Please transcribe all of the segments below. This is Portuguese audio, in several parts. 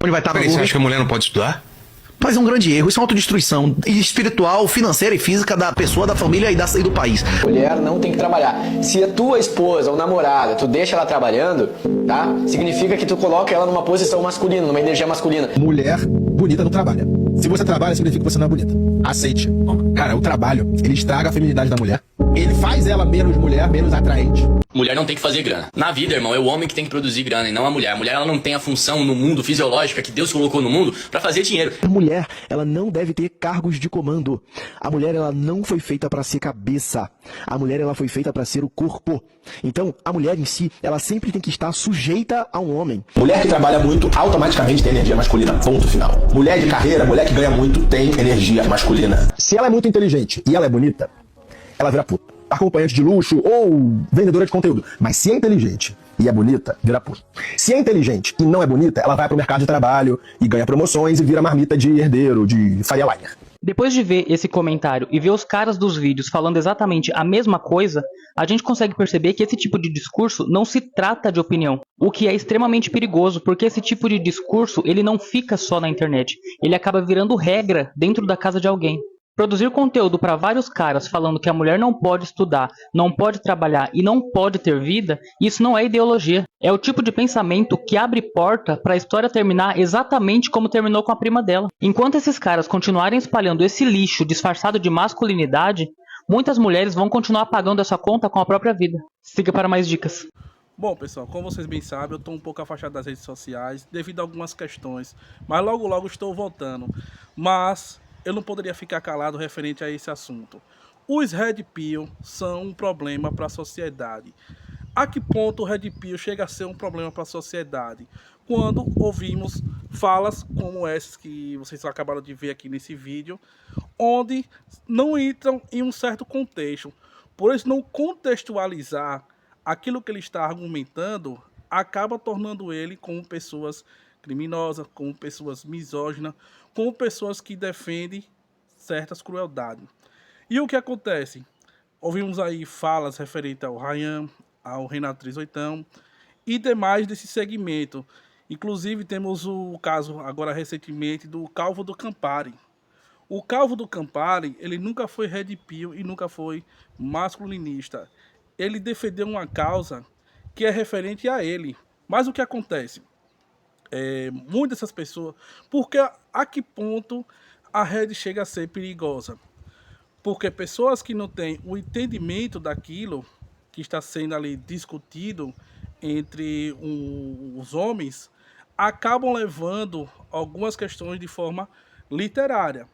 Onde vai estar Peraí, você acha que a mulher não pode estudar? Mas é um grande erro, isso é uma autodestruição espiritual, financeira e física da pessoa, da família e do país. Mulher não tem que trabalhar. Se a tua esposa ou namorada, tu deixa ela trabalhando, tá? Significa que tu coloca ela numa posição masculina, numa energia masculina. Mulher bonita não trabalha. Se você trabalha, significa que você não é bonita. Aceite. Cara, o trabalho, ele estraga a feminilidade da mulher. Ele faz ela menos mulher, menos atraente. Mulher não tem que fazer grana. Na vida, irmão, é o homem que tem que produzir grana e não a mulher. A mulher, ela não tem a função no mundo fisiológica que Deus colocou no mundo pra fazer dinheiro. A mulher, ela não deve ter cargos de comando. A mulher, ela não foi feita para ser cabeça. A mulher, ela foi feita para ser o corpo. Então, a mulher em si, ela sempre tem que estar sujeita a um homem. Mulher que trabalha muito, automaticamente tem energia masculina. Ponto final. Mulher de carreira, mulher que ganha muito, tem energia masculina. Se ela é muito inteligente e ela é bonita, ela vira puta. Acompanhante de luxo ou vendedora de conteúdo. Mas se é inteligente e é bonita, vira puta. Se é inteligente e não é bonita, ela vai pro mercado de trabalho e ganha promoções e vira marmita de herdeiro, de Faria Liner. Depois de ver esse comentário e ver os caras dos vídeos falando exatamente a mesma coisa, a gente consegue perceber que esse tipo de discurso não se trata de opinião, o que é extremamente perigoso, porque esse tipo de discurso ele não fica só na internet, ele acaba virando regra dentro da casa de alguém. Produzir conteúdo para vários caras falando que a mulher não pode estudar, não pode trabalhar e não pode ter vida, isso não é ideologia. É o tipo de pensamento que abre porta para a história terminar exatamente como terminou com a prima dela. Enquanto esses caras continuarem espalhando esse lixo disfarçado de masculinidade, muitas mulheres vão continuar pagando essa conta com a própria vida. Siga para mais dicas. Bom, pessoal, como vocês bem sabem, eu estou um pouco afastado das redes sociais devido a algumas questões, mas logo estou voltando. Mas eu não poderia ficar calado referente a esse assunto. Os Red Pill são um problema para a sociedade. A que ponto o Red Pill chega a ser um problema para a sociedade? Quando ouvimos falas como essas que vocês acabaram de ver aqui nesse vídeo, onde não entram em um certo contexto. Por isso, não contextualizar aquilo que ele está argumentando, acaba tornando ele como pessoas criminosas, como pessoas misóginas, como pessoas que defendem certas crueldades. E o que acontece? Ouvimos aí falas referentes ao Ryan, ao Renato 38 e demais desse segmento. Inclusive temos o caso agora recentemente do Calvo do Campari. O Calvo do Campari, ele nunca foi red pill e nunca foi masculinista. Ele defendeu uma causa que é referente a ele. Mas o que acontece? Muitas dessas pessoas... Porque a que ponto a Red chega a ser perigosa? Porque pessoas que não têm o entendimento daquilo que está sendo ali discutido entre os homens, acabam levando algumas questões de forma literária.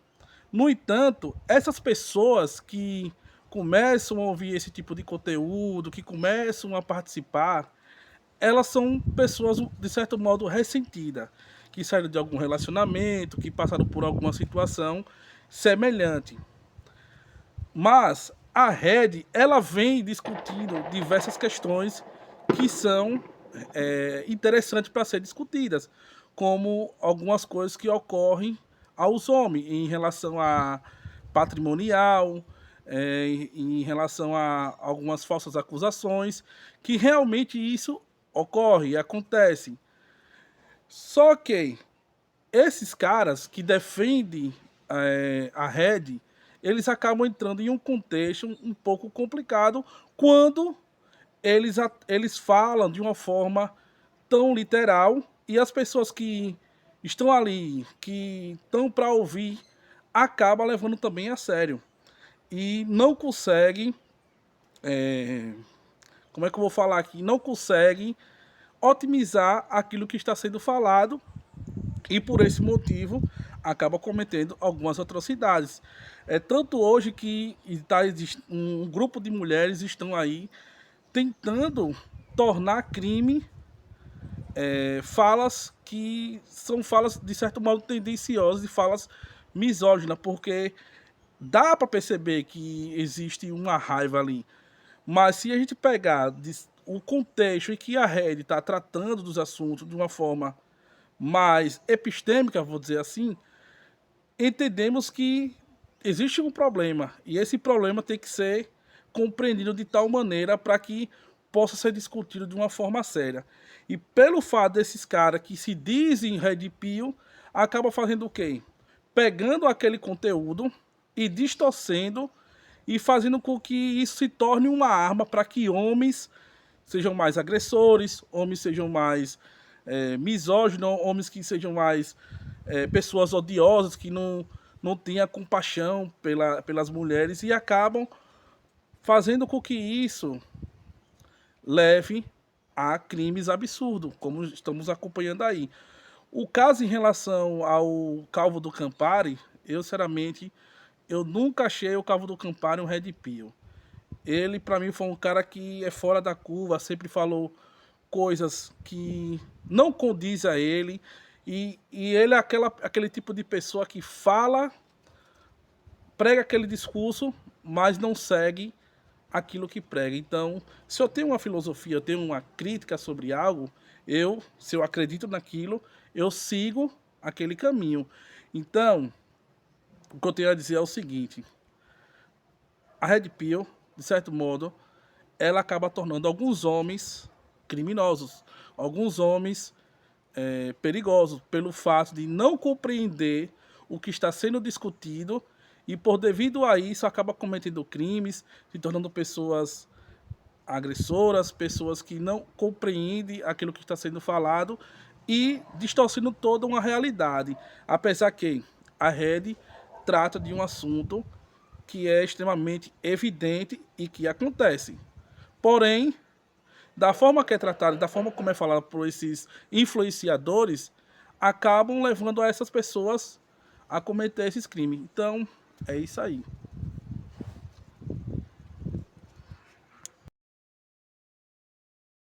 No entanto, essas pessoas que começam a ouvir esse tipo de conteúdo, que começam a participar, elas são pessoas, de certo modo, ressentidas, que saíram de algum relacionamento, que passaram por alguma situação semelhante. Mas a Red, ela vem discutindo diversas questões que são interessantes para ser discutidas, como algumas coisas que ocorrem aos homens em relação a patrimonial, em relação a algumas falsas acusações, que realmente isso ocorre e acontece. Só que esses caras que defendem a Red, eles acabam entrando em um contexto um pouco complicado quando eles falam de uma forma tão literal e as pessoas que estão ali, que estão para ouvir, acabam levando também a sério. E não conseguem, como é que eu vou falar aqui? Não conseguem otimizar aquilo que está sendo falado e por esse motivo acaba cometendo algumas atrocidades. Tanto hoje que um grupo de mulheres estão aí tentando tornar crime falas que são falas de certo modo tendenciosas e falas misóginas, porque dá para perceber que existe uma raiva ali. Mas se a gente pegar o contexto em que a Red está tratando dos assuntos de uma forma mais epistêmica, vou dizer assim, entendemos que existe um problema. E esse problema tem que ser compreendido de tal maneira para que possa ser discutido de uma forma séria. E pelo fato desses caras que se dizem Red Pill, acaba fazendo o quê? Pegando aquele conteúdo e distorcendo e fazendo com que isso se torne uma arma para que homens sejam mais agressores, homens sejam mais misóginos, homens que sejam mais pessoas odiosas, que não tenham compaixão pelas mulheres e acabam fazendo com que isso leve a crimes absurdos, como estamos acompanhando aí. O caso em relação ao Calvo do Campari, eu sinceramente, eu nunca achei o Calvo do Campari um Red Pill. Ele, para mim, foi um cara que é fora da curva, sempre falou coisas que não condiz a ele, e ele é aquele tipo de pessoa que fala, prega aquele discurso, mas não segue aquilo que prega. Então, se eu tenho uma filosofia, eu tenho uma crítica sobre algo, se eu acredito naquilo, eu sigo aquele caminho. Então, o que eu tenho a dizer é o seguinte: a Red Pill, de certo modo, ela acaba tornando alguns homens criminosos, alguns homens perigosos, pelo fato de não compreender o que está sendo discutido e, por devido a isso, acaba cometendo crimes, se tornando pessoas agressoras, pessoas que não compreendem aquilo que está sendo falado e distorcendo toda uma realidade. Apesar que a Red trata de um assunto que é extremamente evidente e que acontece. Porém, da forma que é tratado, da forma como é falado por esses influenciadores, acabam levando a essas pessoas a cometer esses crimes. Então, é isso aí.